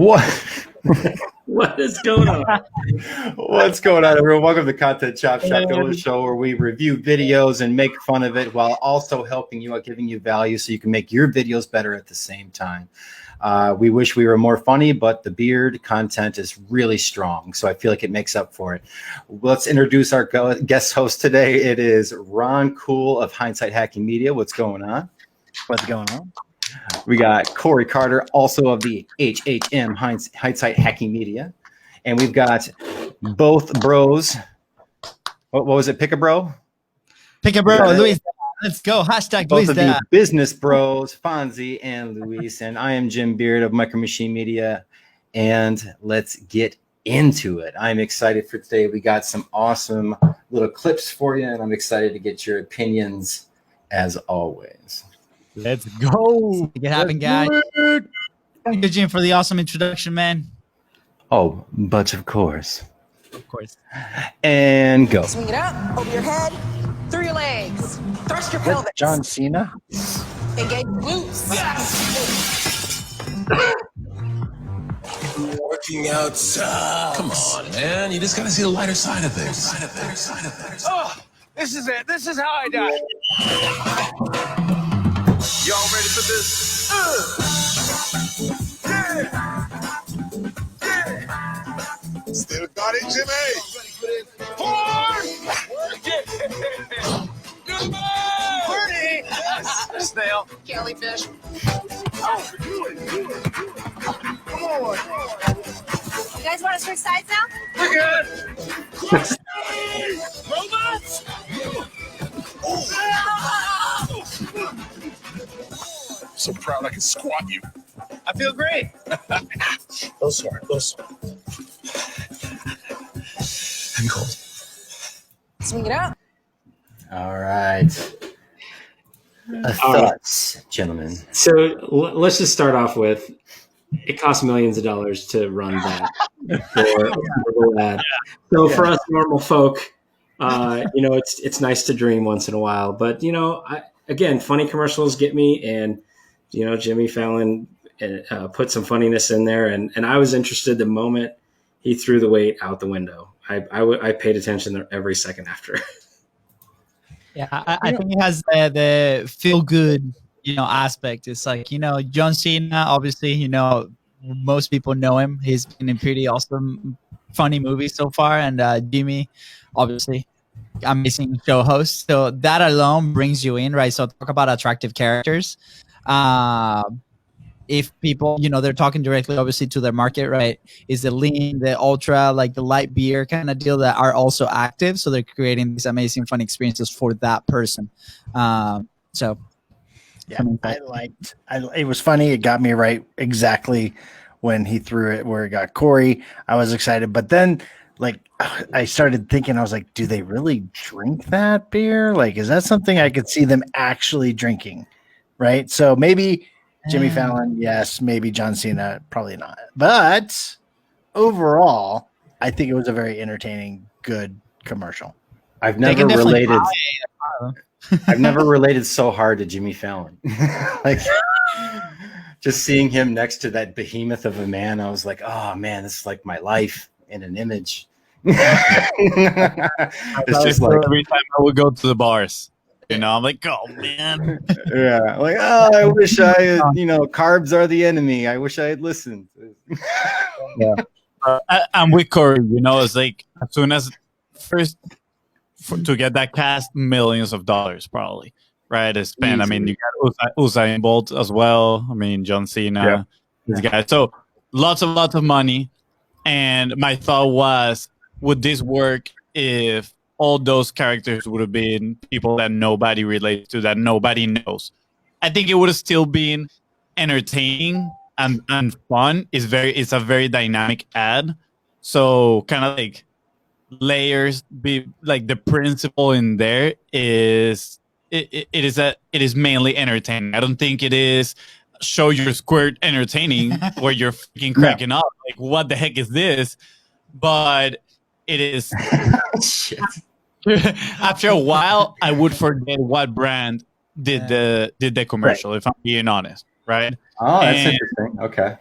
What? What is going on? What's going on, everyone? Welcome to Content Chop Shop, the show where we review videos and make fun of it while also helping you out, giving you value so you can make your videos better at the same time. We wish we were more funny, but the beard content is really strong, so I feel like it makes up for it. Let's introduce our guest host today. It is Ron Cool of Hindsight Hacking Media. What's going on? What's going on? We got Cory Carter, also of the HHM Hindsight Hacking Media. And we've got both bros. What was it? Pick a bro? Pick a bro, Luis. Let's go. Hashtag both Luis. Of the business bros, Fonzie and Luis. And I am Jim Beard of Micro Machine Media. And let's get into it. I'm excited for today. We got some awesome little clips for you. And I'm excited to get your opinions as always. Let's go. Make it happen, guys. Thank you, Jim, for the awesome introduction, man. Oh, but of course. Of course. And go. Swing it up, over your head, through your legs. Thrust your pelvis. John Cena? Engage glutes. Working out sucks. Come on, man. You just gotta see the lighter side of things. Oh, this is it. This is how I die. Y'all ready for this? Yeah. Still got it, Jimmy. 4. Good boy. Yes. Snail. Jellyfish. Oh, come on. You guys want to switch sides now? We're good. Robots. So proud I can squat you. I feel great. Those hard. I'm cold. Swing it up. All right. Thoughts, gentlemen. So let's just start off with it costs millions of dollars to run that for a ad. So for us normal folk, it's nice to dream once in a while. But again, funny commercials get me, and Jimmy Fallon put some funniness in there, and I was interested the moment he threw the weight out the window. I paid attention every second after. Yeah, I think it has the feel good, aspect. It's like, John Cena, obviously, most people know him. He's been in pretty awesome, funny movies so far. And Jimmy, obviously, amazing show host. So that alone brings you in, right? So talk about attractive characters. If people, they're talking directly, obviously, to their market, right? Is the lean, the ultra, like the light beer kind of deal that are also active. So they're creating these amazing, fun experiences for that person. So, yeah, it was funny. It got me right exactly when he threw it where it got Cory. I was excited. But then, I started thinking, I was like, do they really drink that beer? Like, is that something I could see them actually drinking? Right. So maybe Jimmy Fallon, yes. Maybe John Cena, probably not. But overall, I think it was a very entertaining, good commercial. I've never related. I've never related so hard to Jimmy Fallon. Just seeing him next to that behemoth of a man, I was like, oh man, this is like my life in an image. It's just like every time I would go to the bars. I'm like, oh man. Yeah. Like, I wish I had, carbs are the enemy. I wish I had listened. Yeah. I'm with Cory, it's like as soon as first to get that cast, millions of dollars probably, right? To spend. I mean, you got Usain Bolt as well. I mean, John Cena, this guy. So lots of money. And my thought was, would this work if all those characters would have been people that nobody relates to, that nobody knows? I think it would have still been entertaining and fun. It's a very dynamic ad. So kind of like layers, be like the principle in there is it is mainly entertaining. I don't think it is show your squirt entertaining where you're freaking cracking up. Like, what the heck is this? But it is. After a while, I would forget what brand did the commercial. If I'm being honest, right? Oh, that's interesting. Okay,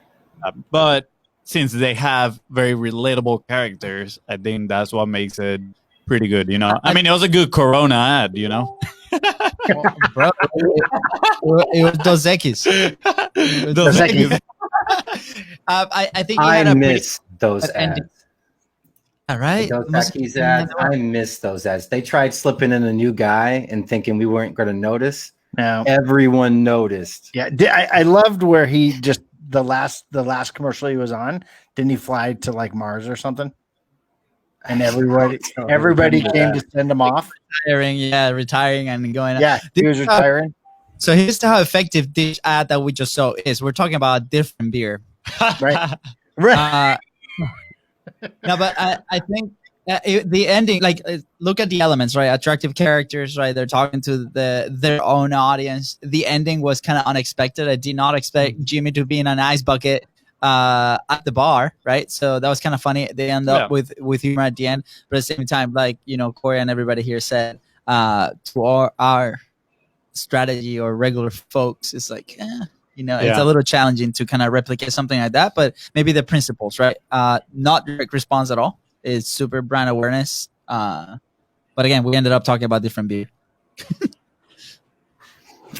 but since they have very relatable characters, I think that's what makes it pretty good. You know, I mean, it was a good Corona ad. You know, Bro, it was Dos Equis. Dos Equis. I think you had I a miss those good ending. ads. All right. Those Becky's ads, I miss those ads. They tried slipping in a new guy and thinking we weren't going to notice. No. Everyone noticed. Yeah, I loved where he just the last commercial he was on. Didn't he fly to like Mars or something? And everybody came to send him off. Retiring and going. Yeah, he was retiring. So here's how effective this ad that we just saw is. We're talking about a different beer, right? Right. No, but I think the ending, like, look at the elements, right? Attractive characters, right? They're talking to their own audience. The ending was kind of unexpected. I did not expect Jimmy to be in an ice bucket at the bar, right? So that was kind of funny. They end up with humor at the end, but at the same time, like, you know, Cory and everybody here said, to our strategy or regular folks, it's like, it's a little challenging to kind of replicate something like that, but maybe the principles, right? Not direct response at all. It's super brand awareness. But again, we ended up talking about different beer.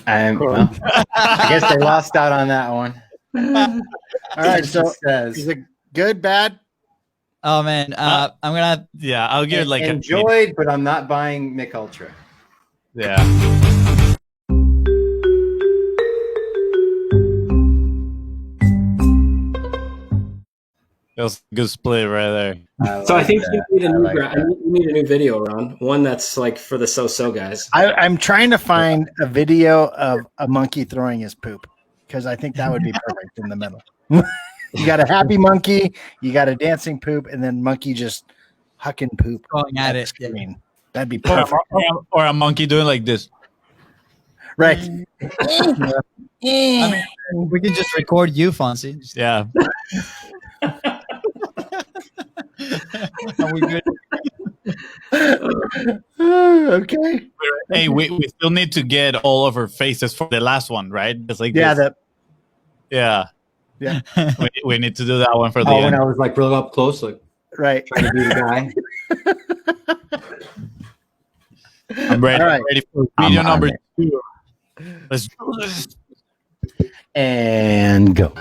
Well, I guess they lost out on that one. All right, so is it good, bad? Oh man, I'm gonna. Yeah, I'll give it like enjoyed, but I'm not buying Mick Ultra. Yeah. That was a good split right there. So I think you need you need a new video, Ron. One that's like for the so-so guys. I'm trying to find a video of a monkey throwing his poop because I think that would be perfect in the middle. You got a happy monkey, you got a dancing poop, and then monkey just hucking poop going at it. Screen. That'd be perfect. Or a monkey doing like this. Right. I mean, we can just record you, Fonzie. Yeah. Are we good? Okay. Hey, we still need to get all of our faces for the last one, right? It's like yeah. we need to do that one for the when end. I was like real up close, like right. trying to be the guy. I'm ready. All right. I'm ready for video number 2. Let's do this. And go.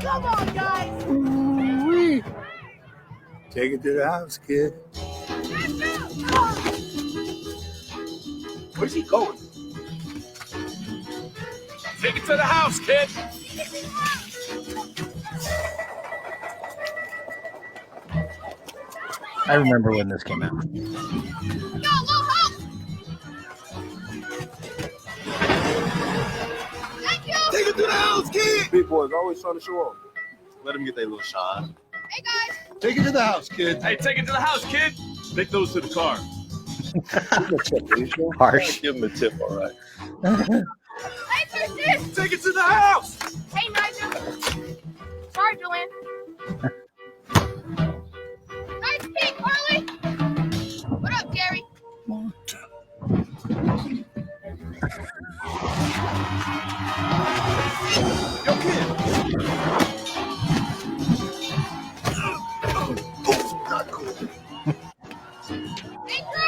Come on, guys. Ooh-wee. Take it to the house, kid. Where's he going? Take it to the house, kid. I remember when this came out. Take it to the house, kid. Big boys always trying to show off. Let them get their little shine. Hey, guys. Take it to the house, kid. Hey, take it to the house, kid. Take those to the car. Harsh. Give him a tip, all right. Hey, Thurston. Take it to the house. Hey, Nigel. Sorry, Joanne. Nice pick, Harley. What up, Gary? Yo, kid. Not cool. Hey, Drew.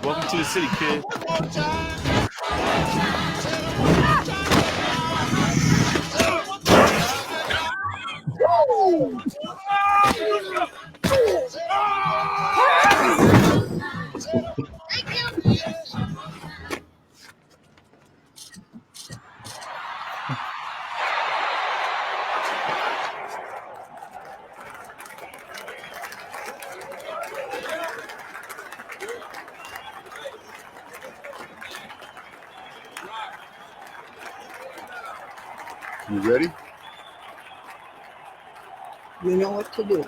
Welcome to the city, kid. Thank you. You ready? You know what to do.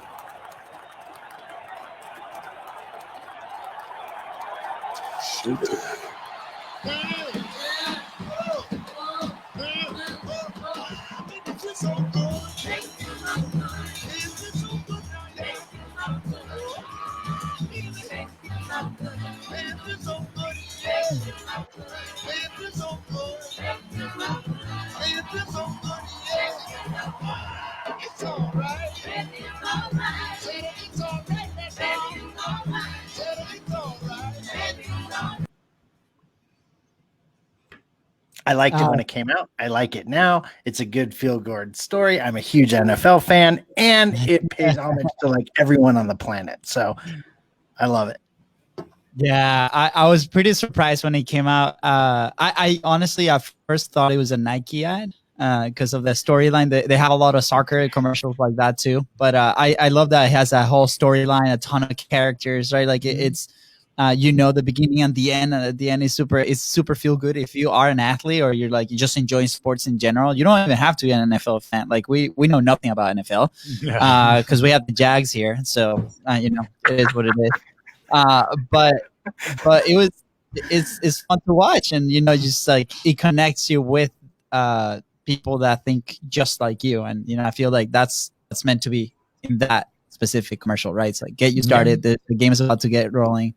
I liked it when it came out. I like it now. It's a good feel-good story. I'm a huge NFL fan, and it pays homage to like everyone on the planet. So I love it. Yeah, I was pretty surprised when it came out. I honestly, at first thought it was a Nike ad because of the storyline. They have a lot of soccer commercials like that too. But I love that it has that whole storyline, a ton of characters, right? Like it's the beginning and the end, and at the end is super feel good. If you are an athlete or you're like you just enjoying sports in general, you don't even have to be an NFL fan. Like we know nothing about NFL because we have the Jags here, so it is what it is. But it's fun to watch, and just like it connects you with people that think just like you, and I feel like that's meant to be in that specific commercial, right? It's like get you started. The game is about to get rolling.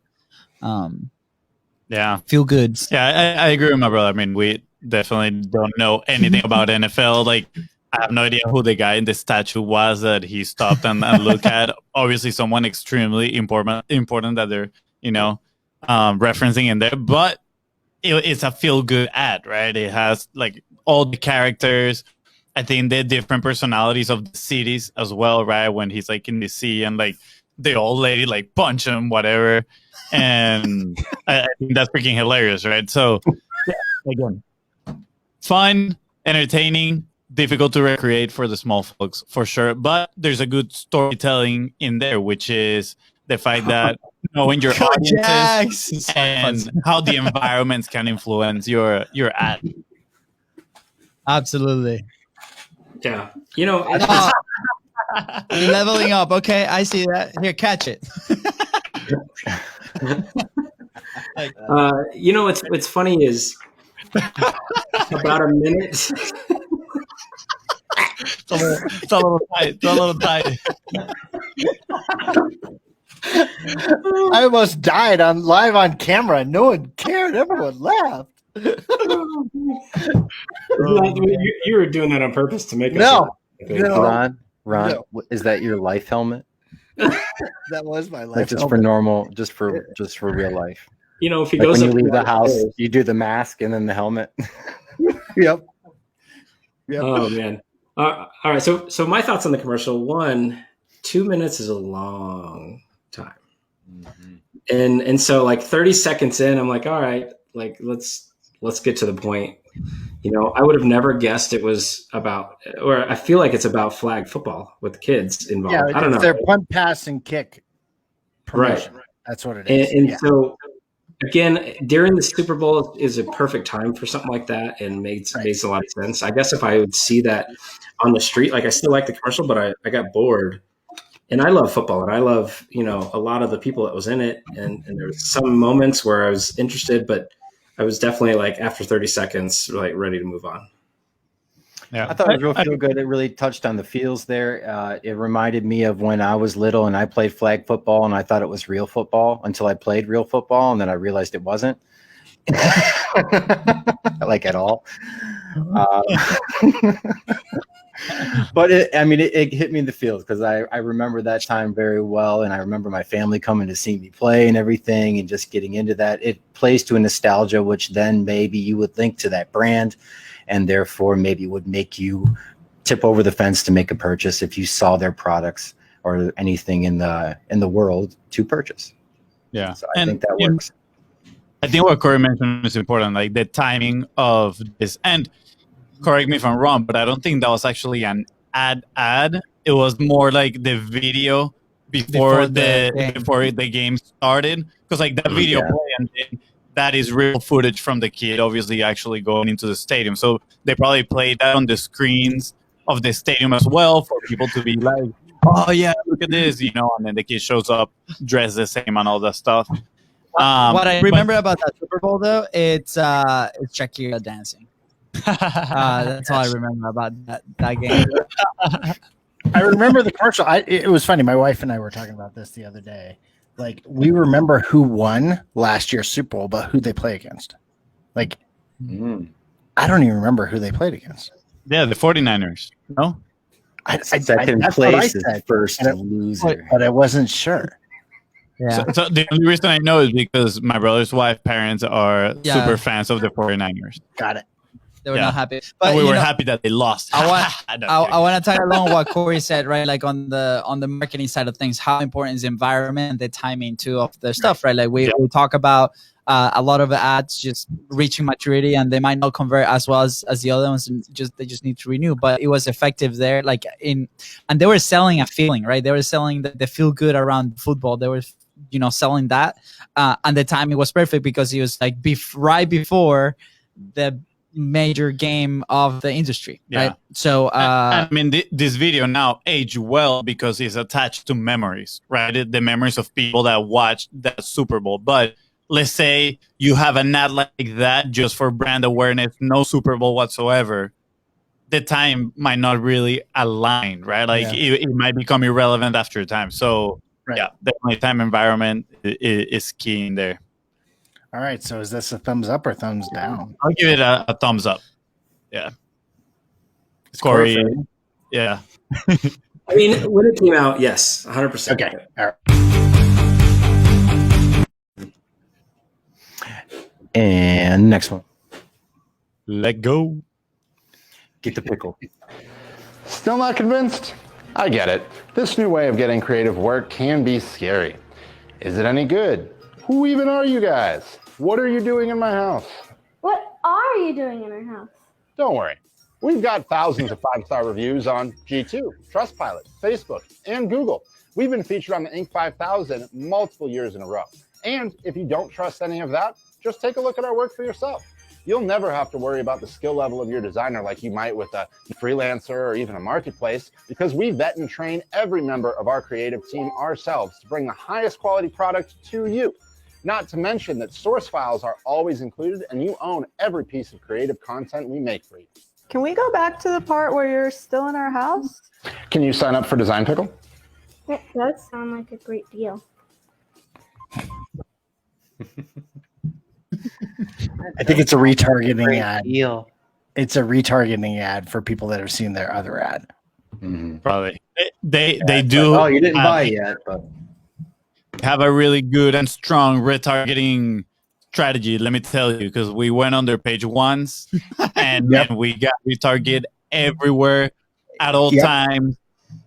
Feel good. Yeah, I agree with my brother. I mean, we definitely don't know anything about NFL. Like, I have no idea who the guy in the statue was that he stopped and looked at. Obviously, someone extremely important that they're referencing in there. But it's a feel good ad, right? It has like all the characters. I think the different personalities of the cities as well, right? When he's like in the sea and like the old lady like punch him, whatever. And I think that's freaking hilarious, right? So, again, fun, entertaining, difficult to recreate for the small folks, for sure. But there's a good storytelling in there, which is the fact that knowing your audiences and how the environments can influence your ad. Absolutely. Yeah. Leveling up. Okay, I see that. Here, catch it. What's funny is about a minute. It's a little tight. I almost died live on camera. No one cared. Everyone laughed. You were doing that on purpose to make us No. Ron, is that your life helmet? That was my life. Like just for normal, just for real life. If he Like goes when up you leave to the house, you do the mask and then the helmet. Yep. Oh man. All right. So my thoughts on the commercial. 1, 2 minutes is a long time. Mm-hmm. And so like 30 seconds in, I'm like, all right, like let's get to the point. I would have never guessed it was about, or I feel like it's about flag football with kids involved. Yeah, I don't know. Their punt, pass, and kick promotion. Right. That's what it is. And so, again, during the Super Bowl is a perfect time for something like that, and makes a lot of sense. I guess if I would see that on the street, like I still like the commercial, but I got bored. And I love football, and I love a lot of the people that was in it, and there was some moments where I was interested, but I was definitely like after 30 seconds, like ready to move on. Yeah, I thought it was real feel good. It really touched on the feels there. It reminded me of when I was little and I played flag football, and I thought it was real football until I played real football, and then I realized it wasn't, like at all. But it hit me in the feels because I remember that time very well, and I remember my family coming to see me play and everything, and just getting into that. It plays to a nostalgia, which then maybe you would link to that brand, and therefore maybe would make you tip over the fence to make a purchase if you saw their products or anything in the world to purchase. Yeah, so I think that works. I think what Cory mentioned is important, like the timing of this. And correct me if I'm wrong, but I don't think that was actually an ad. It was more like the video before the game started, because like that video play, and then that is real footage from the kid obviously actually going into the stadium. So they probably played that on the screens of the stadium as well for people to be like, oh yeah, look at this, and then the kid shows up dressed the same and all that stuff. What I remember about that Super Bowl though, it's Shakira dancing. That's all I remember about that game. I remember the commercial. It was funny. My wife and I were talking about this the other day. Like, we remember who won last year's Super Bowl, but who they play against. Like, I don't even remember who they played against. Yeah, the 49ers. No? Second place is first loser. But I wasn't sure. Yeah. So the only reason I know is because my brother's wife parents are super fans of the 49ers. Got it. They were not happy, but and we were happy that they lost. I want to tag along what Cory said, right? Like on the marketing side of things, how important is the environment and the timing too of the stuff, right? Like we talk about a lot of ads just reaching maturity and they might not convert as well as the other ones, and they just need to renew. But it was effective there, and they were selling a feeling, right? They were selling the feel good around football. They were selling that, and the timing was perfect because it was like right before the major game of the industry, right? So I mean, this video now aged well because it's attached to memories, right? The memories of people that watched that Super Bowl. But let's say you have an ad like that just for brand awareness, no Super Bowl whatsoever. The time might not really align, right? Like it might become irrelevant after a time. So yeah, definitely time environment is key in there. All right, so is this a thumbs up or thumbs down? I'll give it a thumbs up. Yeah. Cory. Yeah. I mean, when it came out, yes, 100%. Okay. All right. And next one. Let go. Get the pickle. Still not convinced? I get it. This new way of getting creative work can be scary. Is it any good? Who even are you guys? What are you doing in my house? What are you doing in our house? Don't worry. We've got thousands of 5-star reviews on G2, Trustpilot, Facebook, and Google. We've been featured on the Inc. 5000 multiple years in a row. And if you don't trust any of that, just take a look at our work for yourself. You'll never have to worry about the skill level of your designer like you might with a freelancer or even a marketplace, because we vet and train every member of our creative team ourselves to bring the highest quality product to you. Not to mention that source files are always included and you own every piece of creative content we make for you. Can we go back to the part where you're still in our house? Can you sign up for Design Pickle? That does sound like a great deal. I think it's a retargeting ad. It's a retargeting ad for people that have seen their other ad. Probably. They do. Oh, you didn't buy it yet, but have a really good and strong retargeting strategy, let me tell you, because we went on their page once and then we got retarget everywhere at all times.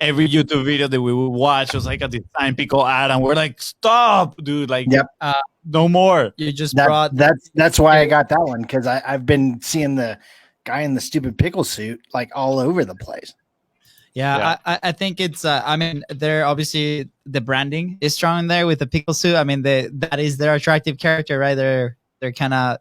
Every YouTube video that we would watch was like a Design Pickle ad, and we're like, stop, dude, like no more. You just that's why I got that one, because I've been seeing the guy in the stupid pickle suit like all over the place. I think it's I mean, they're obviously, the branding is strong in there with the pickle suit. I mean, that is their attractive character, right? They're kind of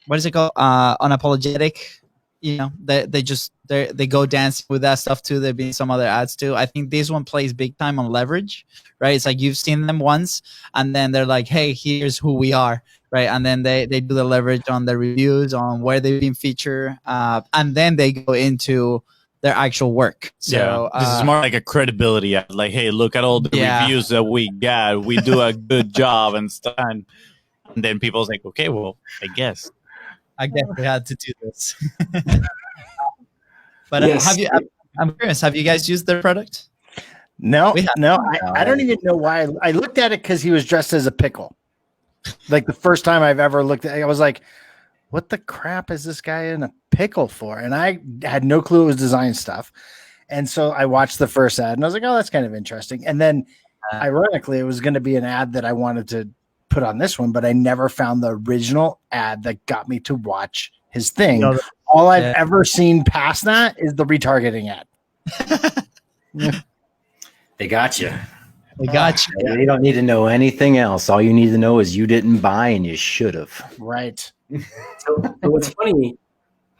what is it called, unapologetic, they go dancing with that stuff too. There've been some other ads too. I think this one plays big time on leverage, right? It's like you've seen them once and then they're like, hey, here's who we are, right? And then they do the leverage on the reviews, on where they've been featured, and then they go into their actual work. So this is more like a credibility ad. Like, hey, look at all the reviews that we got. We do a good job and stuff. And then people's like, okay, well, I guess we had to do this. But I'm curious, have you guys used their product? No. I don't even know why. I looked at it because he was dressed as a pickle. Like the first time I've ever looked at it, I was like, what the crap is this guy in a pickle for? And I had no clue it was design stuff. And so I watched the first ad and I was like, oh, that's kind of interesting. And then ironically, it was going to be an ad that I wanted to put on this one, but I never found the original ad that got me to watch his thing. All I've ever seen past that is the retargeting ad. They got you. They got you. You don't need to know anything else. All you need to know is you didn't buy and you should have. Right. So what's funny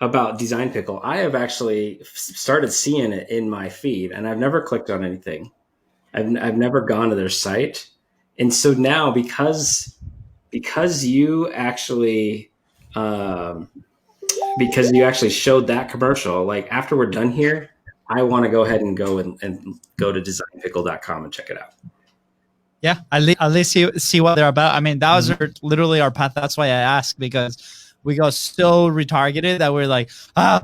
about Design Pickle, I have actually started seeing it in my feed, and I've never clicked on anything. I've never gone to their site. And so now, because because you actually showed that commercial, like after we're done here, I want to go ahead and go to designpickle.com and check it out. Yeah, at least see what they're about. I mean, that was literally our path. That's why I asked, because we got so retargeted that we're like,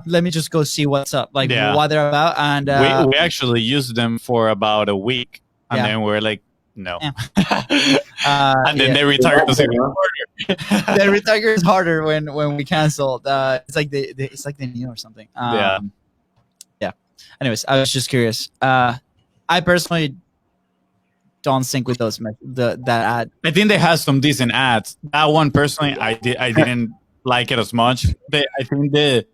let me just go see what's up, like what they're about. And we actually used them for about a week, and then we're like, no. And then they retarget us even harder. They retarget us harder when we canceled. It's like they knew or something. Yeah. Anyways, I was just curious. I personally don't sync with those that ad. I think they have some decent ads. That one personally, I didn't like it as much. I think it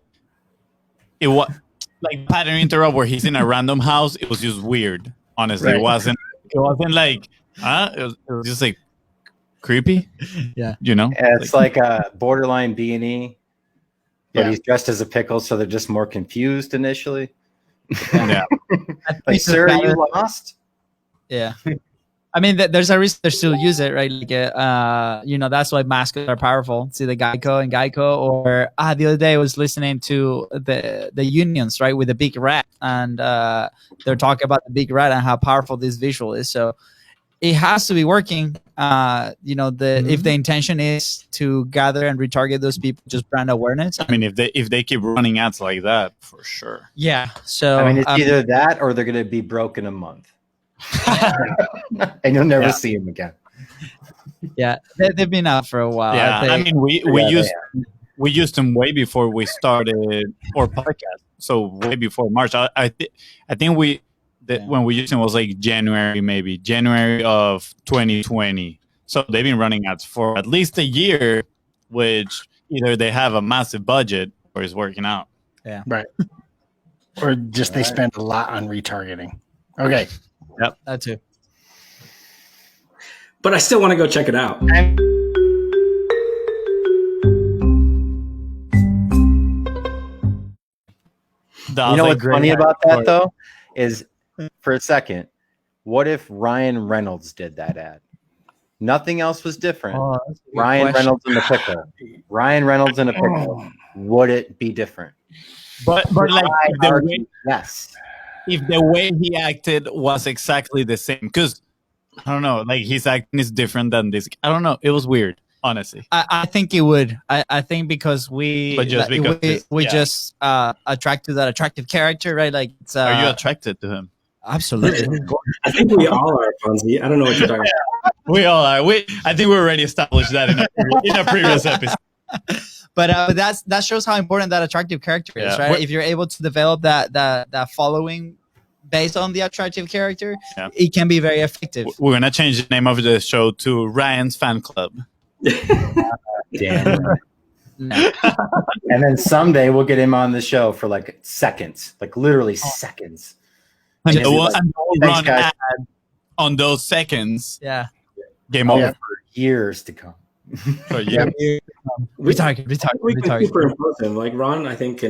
was like pattern interrupt where he's in a random house. It was just weird. Honestly, it wasn't like it was just like creepy. Yeah, you know, it's like a borderline B&E, but he's dressed as a pickle, so they're just more confused initially. Yeah, like, sir, are you lost? Yeah. I mean, there's a reason they still use it, right? Like, that's why mascots are powerful. See the Geico, or the other day I was listening to the unions, right, with the big rat, and they're talking about the big rat and how powerful this visual is. So it has to be working. If the intention is to gather and retarget those people, just brand awareness. I mean, if they keep running ads like that, for sure. Yeah. So I mean, it's either that or they're going to be broke in a month. And you'll never see him again. Yeah, they've been out for a while. Yeah, I mean, we used them way before we started our podcast, so way before March. I think when we used them was like January of 2020. So they've been running ads for at least a year, which either they have a massive budget or it's working out. Yeah, right. Or just they spend a lot on retargeting. Okay. Yep, that too. But I still want to go check it out. You know what's funny about that though is, for a second, what if Ryan Reynolds did that ad? Nothing else was different. Ryan Reynolds in the pickle. Ryan Reynolds in a pickle. Would it be different? But like yes. If the way he acted was exactly the same, because I don't know, like his acting is different than this. I don't know. It was weird, honestly. I think it would. I think because we just attract to that attractive character, right? Like, are you attracted to him? Absolutely. I think we all are, Fonzie. I don't know what you're talking about. We all are. I think we already established that in a previous episode. But that shows how important that attractive character is, right? If you're able to develop that following based on the attractive character, it can be very effective. We're gonna change the name of the show to Ryan's Fan Club. Damn. And then someday we'll get him on the show for like seconds, like literally seconds. And we'll run ad on those seconds. Yeah. Game over. For years to come. We can superimpose him. Like Ron, I think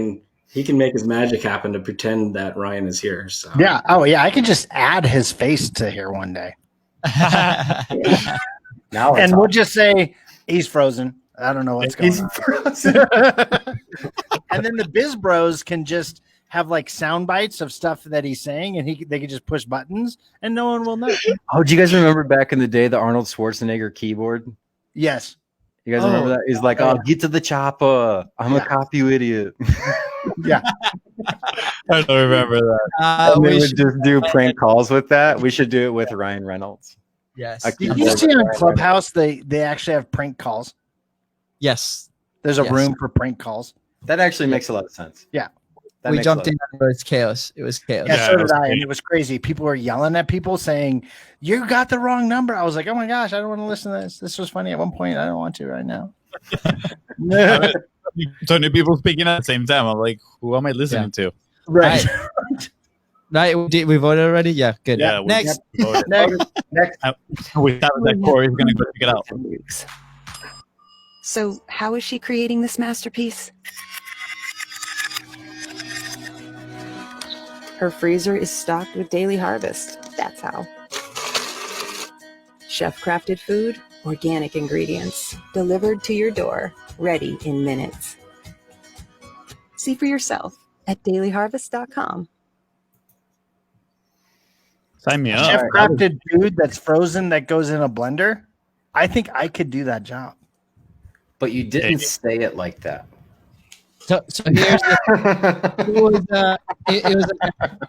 he can make his magic happen to pretend that Ryan is here. So yeah. Oh yeah, I can just add his face to here one day. Now and we'll just say he's frozen. I don't know what's going on. Frozen. And then the BizBros can just have like sound bites of stuff that he's saying, and they can just push buttons, and no one will know. Oh, do you guys remember back in the day the Arnold Schwarzenegger keyboard? Yes. You guys remember that? He's like, get to the chopper. I'm a cop, you idiot. Yeah. I don't remember that. And we would just do prank calls with that. We should do it with Ryan Reynolds. Yes. Did you see on Clubhouse they actually have prank calls? Yes. There's a room for prank calls. That actually makes a lot of sense. Yeah. We jumped in. It was chaos. It was chaos. Yeah, so did I. And it was crazy. People were yelling at people saying, "You got the wrong number." I was like, "Oh my gosh, I don't want to listen to this. This was funny at one point. I don't want to right now." So many people speaking at the same time. I'm like, who am I listening to? Right. Right. We voted already? Yeah, good. Yeah, next. Next. We thought that Cory's going to go check it out. So how is she creating this masterpiece? Her freezer is stocked with daily harvest. That's how. Chef-crafted food Organic ingredients delivered to your door, ready in minutes. See for yourself at dailyharvest.com. Sign me up. Chef crafted food that's frozen that goes in a blender. I think I could do that job. But you didn't say it like that. So here's it was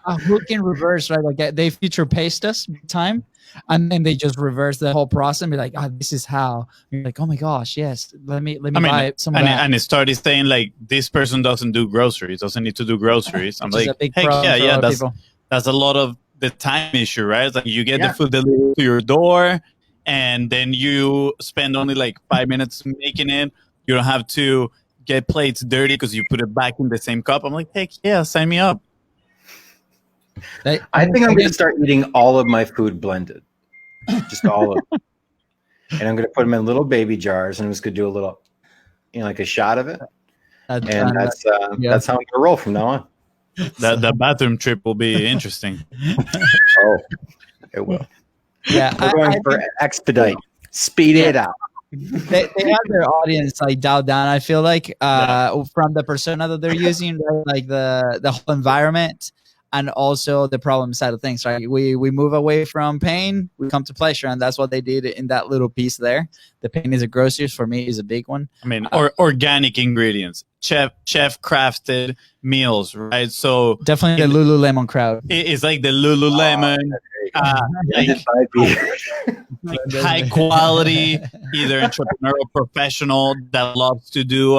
a hook in reverse, right? Like they future paste us time, and then they just reverse the whole process and be like, this is how. You're like, oh my gosh, yes, let me buy some of that. And it started saying like, this person doesn't do groceries, doesn't need to do groceries. I'm Which is like, a big hey, problem for a lot of people. that's a lot of the time issue, right? It's like you get the food delivered to your door, and then you spend only like 5 minutes making it. You don't have to get plates dirty because you put it back in the same cup. I'm like, heck yeah, sign me up. I think I'm going to start eating all of my food blended, just all of it. And I'm going to put them in little baby jars, and I'm just going to do a little, like a shot of it. That's how I'm going to roll from now on. That bathroom trip will be interesting. Oh, it will. Yeah, we're going for expedite, speed it out. They have their audience like dialed down. I feel like from the persona that they're using, right? Like the whole environment, and also the problem side of things. Right, we move away from pain, we come to pleasure, and that's what they did in that little piece there. The pain is a groceries for me is a big one. I mean, organic ingredients, chef crafted meals, right? So definitely the Lululemon crowd. It's like the Lululemon. Like high quality, either entrepreneurial professional that loves to do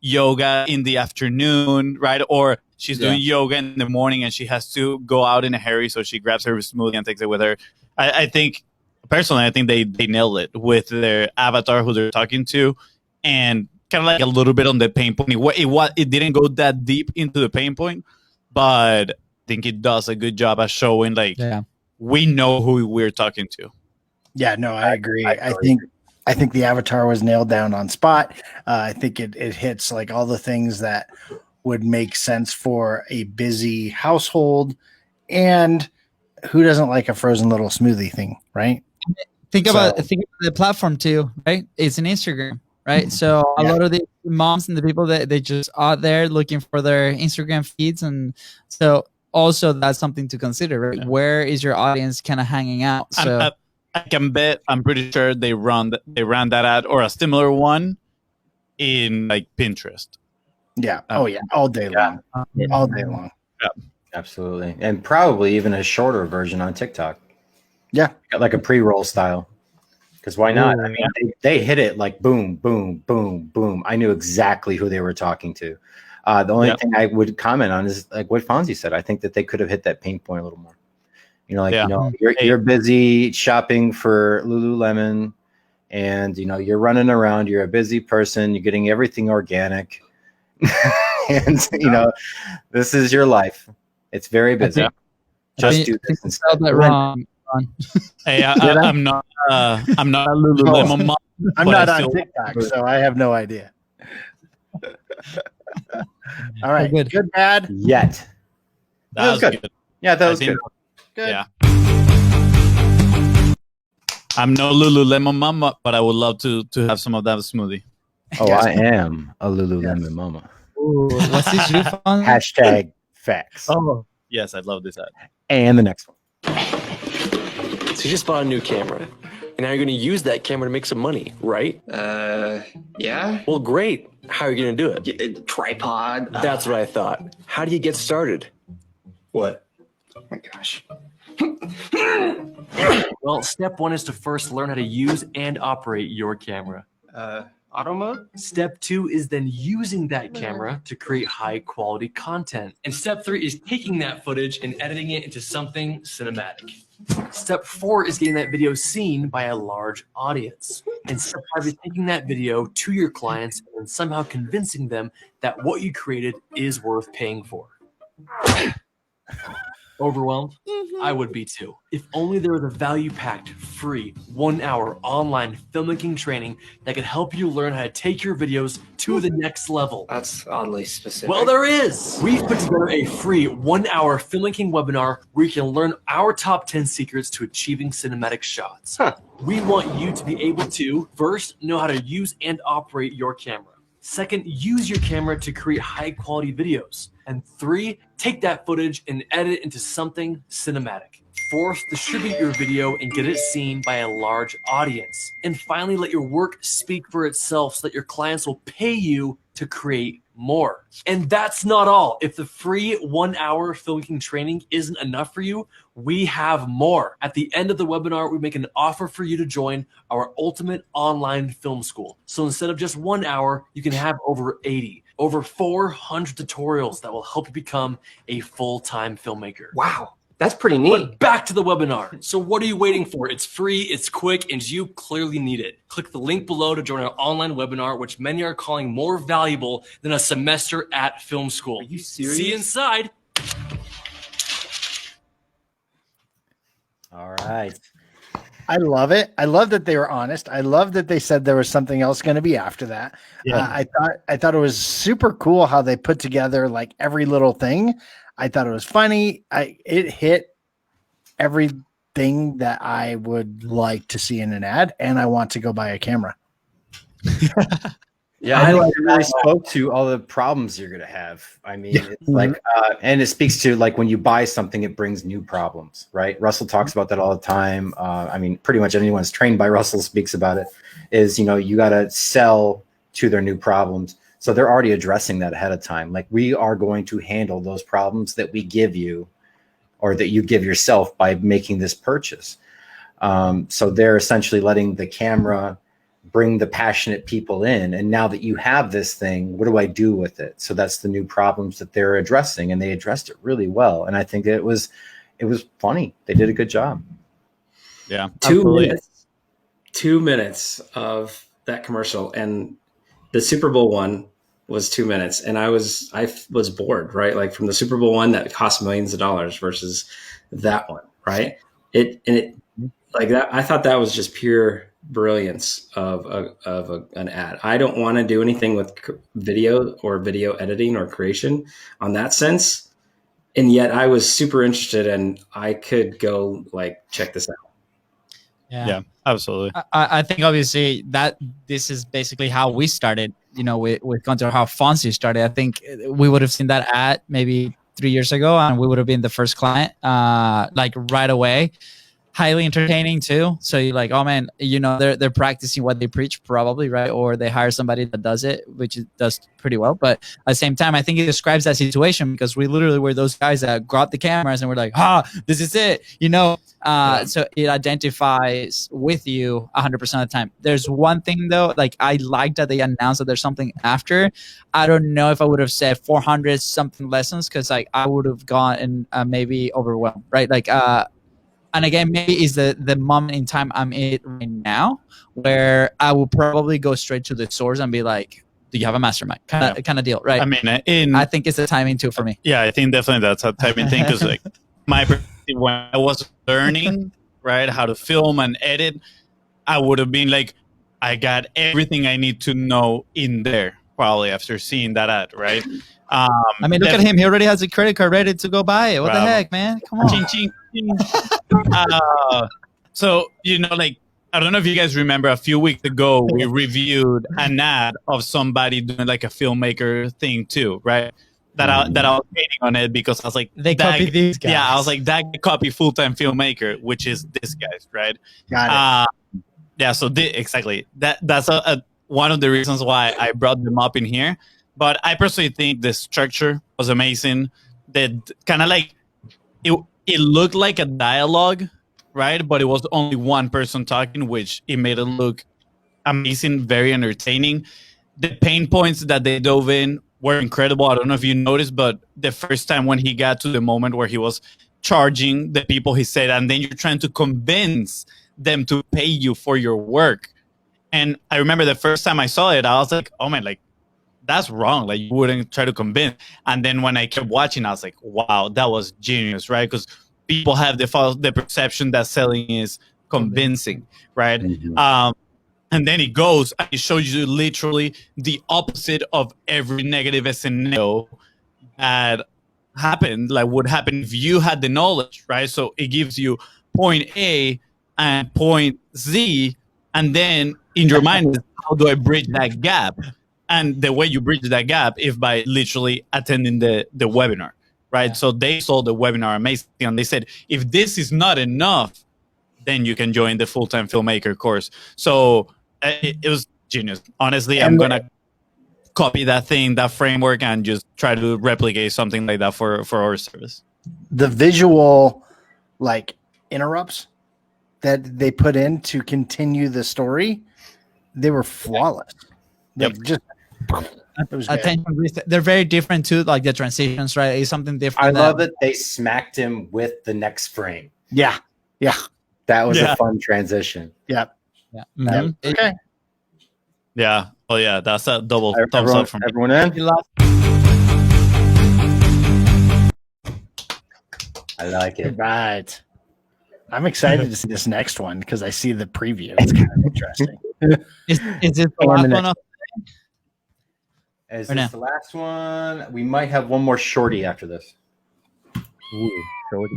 yoga in the afternoon, right? Or she's doing yoga in the morning and she has to go out in a hurry, so she grabs her smoothie and takes it with her. I think personally, I think they nailed it with their avatar who they're talking to, and kind of like a little bit on the pain point. It didn't go that deep into the pain point, but I think it does a good job at showing we know who we're talking to. Yeah, no, I agree. I think the avatar was nailed down on spot. I think it hits like all the things that would make sense for a busy household, and who doesn't like a frozen little smoothie thing, right? Think about the platform too, right? It's an Instagram, right? So a lot of the moms and the people that they just are there looking for their Instagram feeds, and so also that's something to consider, right? Yeah. Where is your audience kind of hanging out? So I can bet, I'm pretty sure they ran that ad or a similar one in like Pinterest. Yeah. Oh yeah. All day long. All day long. Yeah. Absolutely. And probably even a shorter version on TikTok. Yeah. Like a pre-roll style. Because why not? I mean, they hit it like boom, boom, boom, boom. I knew exactly who they were talking to. The only thing I would comment on is like what Fonzie said. I think that they could have hit that pain point a little more. You're busy shopping for Lululemon, and you're running around. You're a busy person. You're getting everything organic, and this is your life. It's very busy. Just do this and spell that wrong. Hey, I'm not a Lululemon mom. I'm not on TikTok, so I have no idea. All right, good, bad. Yet that was good. Yeah, that was good. Good. Yeah. I'm no Lululemon mama, but I would love to have some of that smoothie. Oh, I am a Lululemon mama. Ooh, what's this you on? Hashtag facts. Oh, yes, I love this ad. And the next one. So you just bought a new camera, and now you're going to use that camera to make some money, right? Yeah. Well, great. How are you going to do it? Tripod. That's what I thought. How do you get started? What? Oh my gosh. Well, step one is to first learn how to use and operate your camera. Auto mode? Step two is then using that camera to create high quality content. And step three is taking that footage and editing it into something cinematic. Step four is getting that video seen by a large audience. And step five is taking that video to your clients and somehow convincing them that what you created is worth paying for. Overwhelmed? I would be too. If only there was a value-packed, free, 1-hour online filmmaking training that could help you learn how to take your videos to the next level. That's oddly specific. Well, there is. We've put together a free 1-hour filmmaking webinar where you can learn our top 10 secrets to achieving cinematic shots. We want you to be able to, first, know how to use and operate your camera. Second, use your camera to create high-quality videos. And 3, take that footage and edit it into something cinematic. 4th, distribute your video and get it seen by a large audience. And finally, let your work speak for itself so that your clients will pay you to create more. And that's not all. If the free 1-hour filmmaking training isn't enough for you, we have more. At the end of the webinar, we make an offer for you to join our ultimate online film school. So instead of just 1 hour, you can have over 80, over 400 tutorials that will help you become a full-time filmmaker. Wow. That's pretty neat. But back to the webinar. So what are you waiting for? It's free, it's quick, and you clearly need it. Click the link below to join our online webinar, which many are calling more valuable than a semester at film school. Are you serious? See you inside. All right. I love it. I love that they were honest. I love that they said there was something else going to be after that. Yeah. I thought it was super cool how they put together like every little thing. I thought it was funny. It hit everything that I would like to see in an ad, and I want to go buy a camera. Yeah, I think it really spoke to all the problems you're going to have. I mean, it's like, and it speaks to like when you buy something, it brings new problems, right? Russell talks about that all the time. I mean, pretty much anyone who's trained by Russell speaks about it. Is, you know, you got to sell to their new problems. So they're already addressing that ahead of time. Like, we are going to handle those problems that we give you, or that you give yourself by making this purchase. So they're essentially letting the camera bring the passionate people in. And now that you have this thing, what do I do with it? So that's the new problems that they're addressing, and they addressed it really well. And I think it was funny. They did a good job. Yeah. 2 minutes of that commercial, and the Super Bowl one was 2 minutes, and I was bored, right? Like, from the Super Bowl one that cost millions of dollars versus that one, right? It like that. I thought that was just pure brilliance of an ad. I don't want to do anything with video or video editing or creation on that sense, and yet I was super interested, and I could go like check this out. Yeah, absolutely. I think obviously that this is basically how we started, you know, with content, how Fonzie started. I think we would have seen that ad maybe 3 years ago, and we would have been the first client, like right away. Highly entertaining too. So you're like, oh man, you know, they're practicing what they preach, probably, right? Or they hire somebody that does it, which it does pretty well. But at the same time, I think it describes that situation, because we literally were those guys that got the cameras and we're like, this is it, you know. So it identifies with you 100% of the time. There's one thing though, like, I like that they announced that there's something after. I don't know if I would have said 400 something lessons, because like I would have gone and maybe overwhelmed, right? Like, and again, maybe is the moment in time I'm in right now, where I will probably go straight to the source and be like, do you have a mastermind kind of deal, right? I mean, I think it's the timing too for me. Yeah, I think definitely that's a timing thing, because like my perspective, when I was learning, right, how to film and edit, I would have been like, I got everything I need to know in there, probably after seeing that ad, right? I mean, look at him. He already has a credit card ready to go buy it. What the heck, man? Come on. Ching, ching, ching. So, you know, like, I don't know if you guys remember, a few weeks ago, we reviewed an ad of somebody doing like a filmmaker thing too, right? That I was hating on it, because I was like, they copy these guys. Yeah, I was like, that copy full-time filmmaker, which is this guy's, right? Got it. Yeah, so exactly. That's one of the reasons why I brought them up in here. But I personally think the structure was amazing. That kind of like, it looked like a dialogue, right? But it was only one person talking, which it made it look amazing, very entertaining. The pain points that they dove in were incredible. I don't know if you noticed, but the first time when he got to the moment where he was charging the people, he said, and then you're trying to convince them to pay you for your work. And I remember the first time I saw it, I was like, oh man, like, that's wrong. Like, you wouldn't try to convince. And then when I kept watching, I was like, wow, that was genius, right? Because people have the perception that selling is convincing, right? And then it goes and it shows you literally the opposite of every negative scenario that happened, like would happen if you had the knowledge, right? So it gives you point A and point Z, and then in your mind is, how do I bridge that gap? And the way you bridge that gap is by literally attending the webinar, right? So they saw the webinar amazing, and they said, if this is not enough, then you can join the full-time filmmaker course. So it was genius. Honestly, I'm gonna copy that framework, and just try to replicate something like that for our service. The visual like interrupts that they put in to continue the story, they were flawless. Like, just it was attention. They're very different too. Like the transitions, right? It's something different. I love that they smacked him with the next frame. Yeah. That was a fun transition. Yeah. Okay. Yeah. Oh yeah, that's a double thumbs up from everyone in. I like it. Right. I'm excited to see this next one because I see the preview. It's kind of interesting. Is this the last one? Is this the last one? We might have one more shorty after this. Ooh, shorty.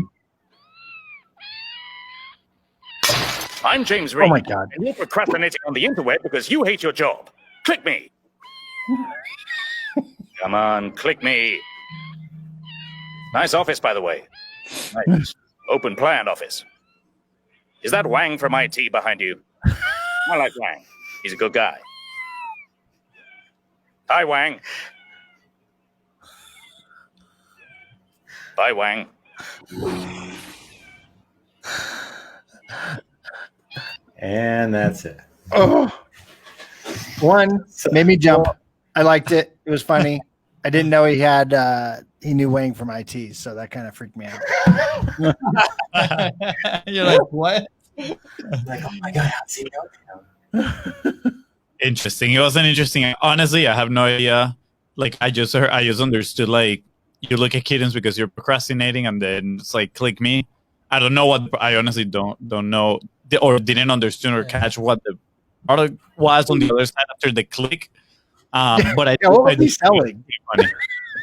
I'm James Reed. Oh my God. And you're procrastinating on the interweb because you hate your job. Click me. Come on, click me. Nice office, by the way. Nice. Open plan office. Is that Wang from IT behind you? I like Wang. He's a good guy. Hi, Wang. Bye, Wang. And that's it. Oh, one made me jump. I liked it. It was funny. I didn't know he knew Wang from IT, so that kind of freaked me out. You're like, what? Like, oh my God, how's he know? Interesting. It wasn't interesting. Honestly, I have no idea. Like, I just understood, like, you look at kittens because you're procrastinating, and then it's like, click me. I don't know what. I honestly don't know, or didn't understand or catch what the product was on the other side after the click. But I what was he selling? I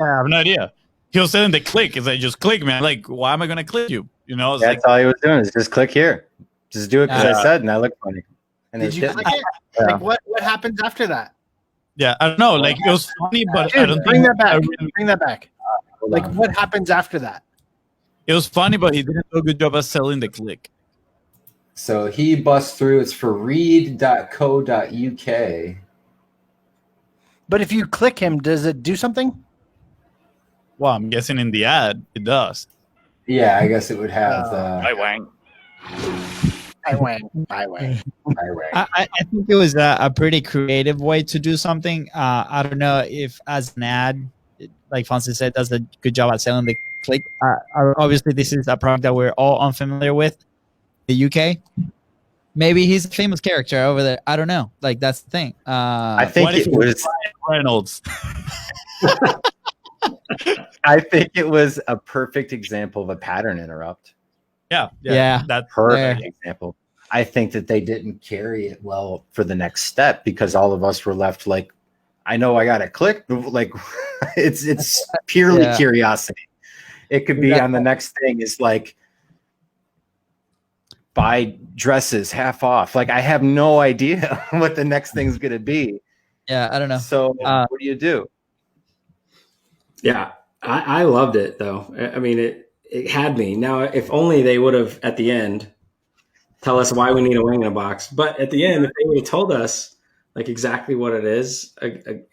have no idea. He was selling the click. It's like, just click, man. Like, why am I gonna click you? You know, it's That's all he was doing, is just click here. Just do it because I said, and I look funny. And Did you click it? Like, what happens after that? Yeah, I don't know. Like, it was funny, but Dude, I don't bring think that back. I really- Bring that back. Like, what happens after that? It was funny, but he didn't do a good job at selling the click. So he busts through. It's for read.co.uk. But if you click him, does it do something? Well, I'm guessing in the ad it does. Yeah, I guess it would have. Hi, Wang. Hi, Wang. Hi, Wang. Hi, Wang. I think it was a pretty creative way to do something. I don't know if as an ad, like Fonzie said, does a good job at selling the click. Obviously, this is a product that we're all unfamiliar with. The UK. Maybe he's a famous character over there. I don't know. Like, that's the thing. I think it was Reynolds. I think it was a perfect example of a pattern interrupt. Yeah. That's Perfect example. I think that they didn't carry it well for the next step because all of us were left like, I know I got to click. Like, it's purely curiosity. It could be on the next thing is like, buy dresses half off. Like, I have no idea what the next thing's going to be. Yeah, I don't know. So what do you do? Yeah, I loved it though. I mean, it had me. Now, if only they would have at the end tell us why we need a wing in a box. But at the end, if they would have told us like exactly what it is,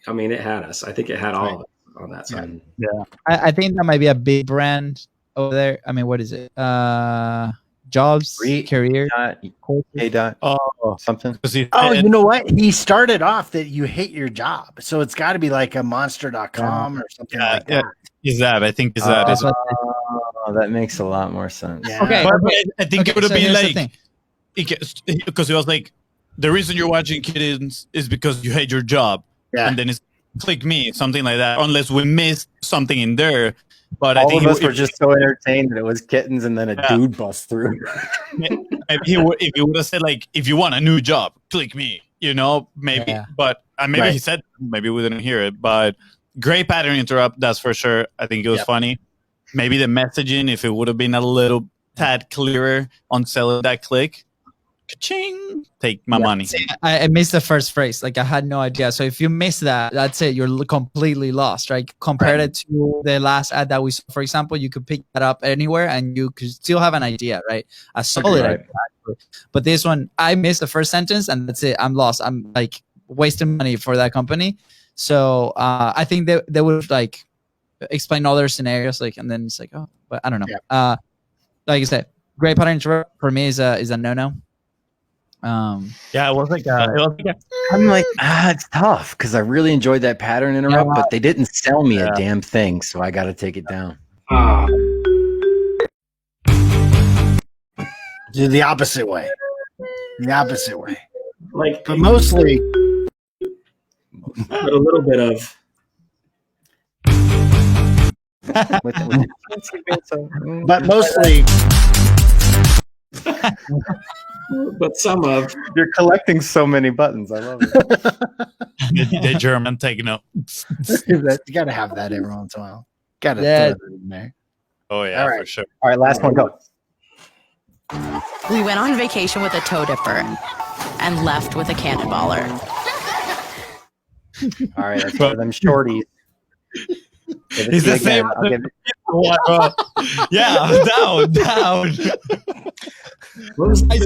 I mean, it had us. I think it had all of us on that side. Yeah, I think that might be a big brand over there. I mean, what is it? Jobs, career, something. Oh, you know what? He started off that you hate your job, so it's got to be like a monster.com or something like that. Is that? I think is that. That makes a lot more sense. Yeah. Okay, But I think it would have been here's the like thing. because it was like the reason you're watching kittens is because you hate your job, Yeah. and then it's click me, something like that, unless we missed something in there. But I All think of us were just so entertained that it was kittens, and then a dude bust through. maybe if he would have said like, if you want a new job, click me, maybe. Yeah. But maybe he said, maybe we didn't hear it. But great pattern interrupt, that's for sure. I think it was funny. Maybe the messaging, if it would have been a little tad clearer on selling that click, ka-ching, take my money. See, I missed the first phrase. Like I had no idea. So if you miss that, that's it. You're completely lost, right? Compared it to the last ad that we saw, for example, you could pick that up anywhere and you could still have an idea, right? A solid idea. But this one, I missed the first sentence and that's it. I'm lost. I'm like wasting money for that company. So I think they would like explain other scenarios, like, and then it's like, oh, but I don't know. Yeah. Like I said, great pattern interrupt for me is a no-no. It was like I'm like, it's tough because I really enjoyed that pattern interrupt, but they didn't sell me a damn thing, so I got to take it down. Do the opposite way. The opposite way. Like, but mostly, but a little bit of. But mostly. But some of. You're collecting so many buttons. I love it. the German taking up. You got to have that every once in a while. Got to throw it in there. Oh yeah, All right. for sure. All right, last one, go. We went on vacation with a toe dipper and left with a cannonballer. All right, that's one of them shorties. He's the same. Yeah, down. What was I?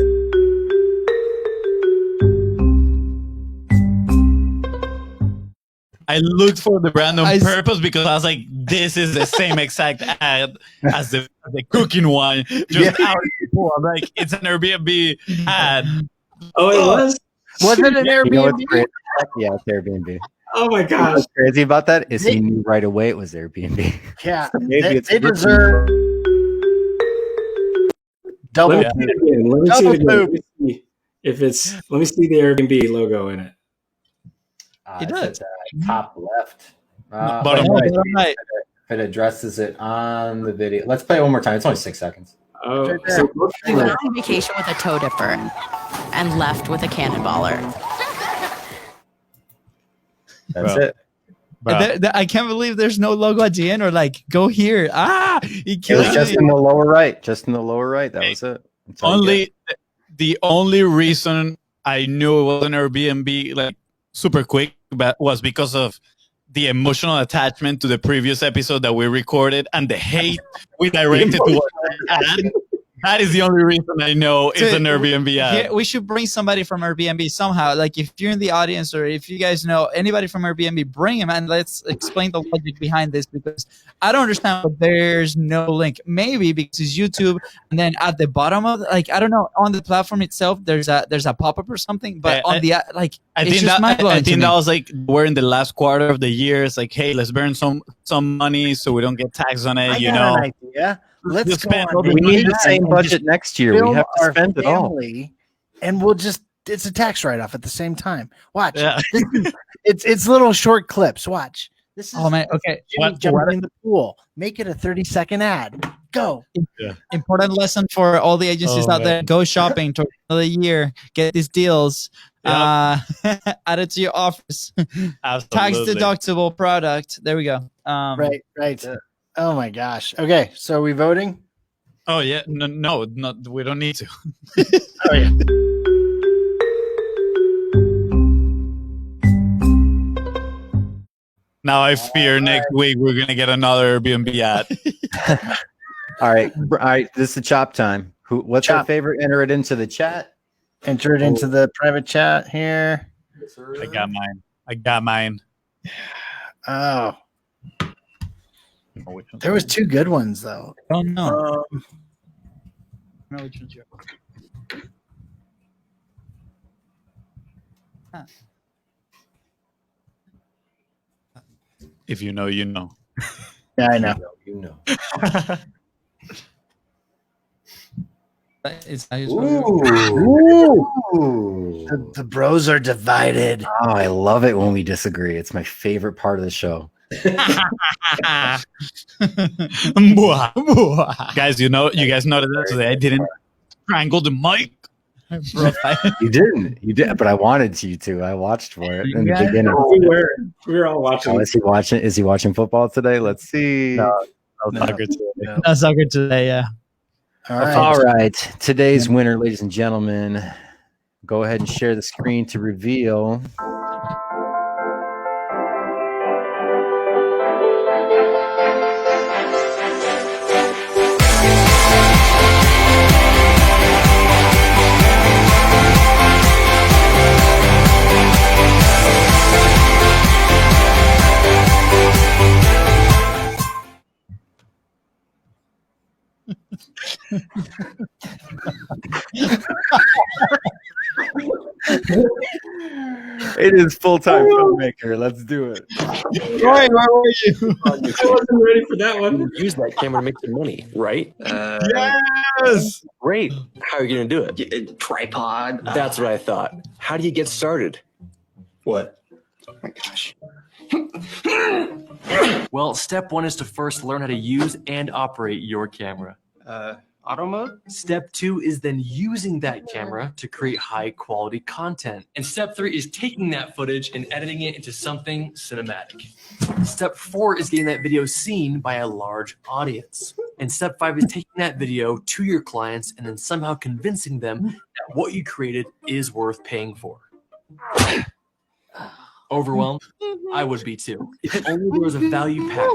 I looked for the brand on purpose because I was like, this is the same exact ad as the cooking one. Just out before. I'm like, it's an Airbnb ad. Oh, it was? Was it an Airbnb? You know what's crazy? Yeah, it's Airbnb. Oh my gosh. What's crazy about that is he knew right away it was Airbnb. Yeah, So maybe they deserve double. Let me see it again. Let me see it again. Let me see if it's. Let me see the Airbnb logo in it. It does. Top left. Bottom right. It addresses it on the video. Let's play it one more time. It's only 6 seconds. Oh, We went on vacation with a toe dipper and left with a cannonballer. That's it. I can't believe there's no logo at the end or like go here. He It was just in the lower right. Just in the lower right. That was it. The only reason I knew it was an Airbnb like super quick was because of the emotional attachment to the previous episode that we recorded and the hate we directed to our ad. That is the only reason I know it's an Airbnb ad. Yeah, we should bring somebody from Airbnb somehow. Like if you're in the audience or if you guys know anybody from Airbnb, bring him and let's explain the logic behind this because I don't understand. But there's no link. Maybe because it's YouTube, and then at the bottom of I don't know, on the platform itself, there's a pop up or something. But on the like, I think that was like we're in the last quarter of the year. It's like, hey, let's burn some money so we don't get taxed on it. An idea. Let's spend. We need the same budget next year. We have to spend it all. And we'll it's a tax write-off at the same time. Watch. Yeah. It's little short clips. Watch. This is okay. Jimmy jumping in the pool. Make it a 30-second ad. Go. Yeah. Important lesson for all the agencies out there. Go shopping to another year. Get these deals. Yep. Add it to your offers. Tax deductible product. There we go. Right. Yeah. Oh my gosh. Okay, so are we voting? Oh yeah, no, we don't need to. Oh yeah. Now I fear next week we're gonna get another Airbnb ad. All right. This is the chop time. What's your favorite? Enter it into the chat. Enter it into the private chat here. I got mine. Oh. There was 2 good ones though. Oh no. No, which one's yours? If you know, you know. Yeah, I know. You know. Is that Ooh. The bros are divided. Oh, I love it when we disagree. It's my favorite part of the show. Guys, you guys noticed that today I didn't strangle the mic. You did, but I wanted you to. I watched for it in the beginning. We were all watching. Oh, is he watching? Is he watching football today? Let's see. No, soccer today. No soccer today. Yeah. All right. Today's winner, ladies and gentlemen. Go ahead and share the screen to reveal. It is full-time filmmaker. Let's do it. Roy, where were you? I wasn't ready for that one. Use that camera to make some money, right? Yes. Great. How are you going to do it? Tripod. That's what I thought. How do you get started? What? Oh my gosh. Well, step one is to first learn how to use and operate your camera. Auto mode? Step two is then using that camera to create high quality content. And step three is taking that footage and editing it into something cinematic. Step four is getting that video seen by a large audience. And step five is taking that video to your clients and then somehow convincing them that what you created is worth paying for. Overwhelmed? I would be too. If only there was a value pack,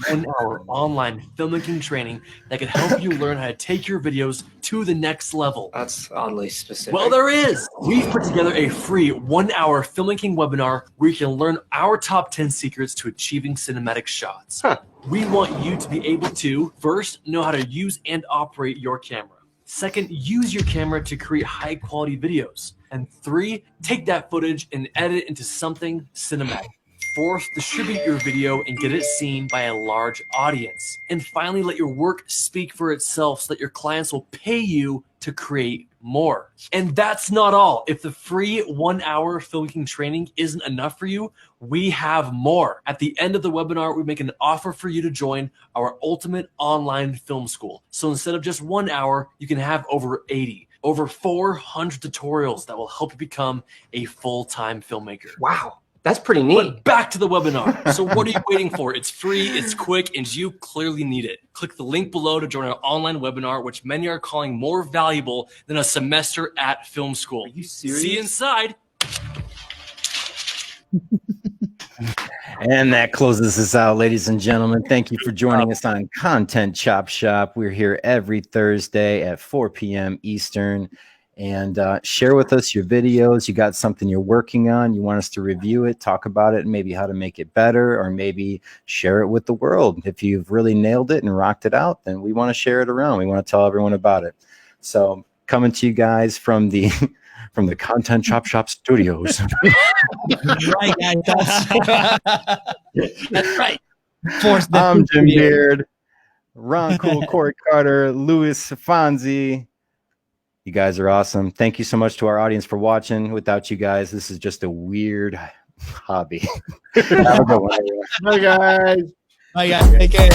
1 hour online filmmaking training that could help you learn how to take your videos to the next level. That's oddly specific. Well, there is. We've put together a free 1 hour filmmaking webinar where you can learn our top 10 secrets to achieving cinematic shots. We want you to be able to, first, know how to use and operate your camera. Second, use your camera to create high quality videos. And 3, take that footage and edit it into something cinematic. 4th, distribute your video and get it seen by a large audience. And finally, let your work speak for itself so that your clients will pay you to create more. And that's not all. If the free 1 hour filmmaking training isn't enough for you, we have more. At the end of the webinar, we make an offer for you to join our ultimate online film school. So instead of just 1 hour, you can have over 80. Over 400 tutorials that will help you become a full-time filmmaker. Wow, that's pretty neat. But back to the webinar. So what are you waiting for? It's free, it's quick, and you clearly need it. Click the link below to join our online webinar, which many are calling more valuable than a semester at film school. Are you serious? See you inside. And that closes us out, ladies and gentlemen. Thank you for joining us on Content Chop Shop. We're here every Thursday at 4 p.m. Eastern. And share with us your videos. You got something you're working on. You want us to review it, talk about it, and maybe how to make it better, or maybe share it with the world. If you've really nailed it and rocked it out, then we want to share it around. We want to tell everyone about it. So coming to you guys from the Content Chop Shop studios. Right, guys. That's right. I'm Jim Beard, Ron Cool, Cory Carter, Luis, Fonzie. You guys are awesome. Thank you so much to our audience for watching. Without you guys, this is just a weird hobby. Have a good one, everyone. Bye, guys. Bye, guys. Take care.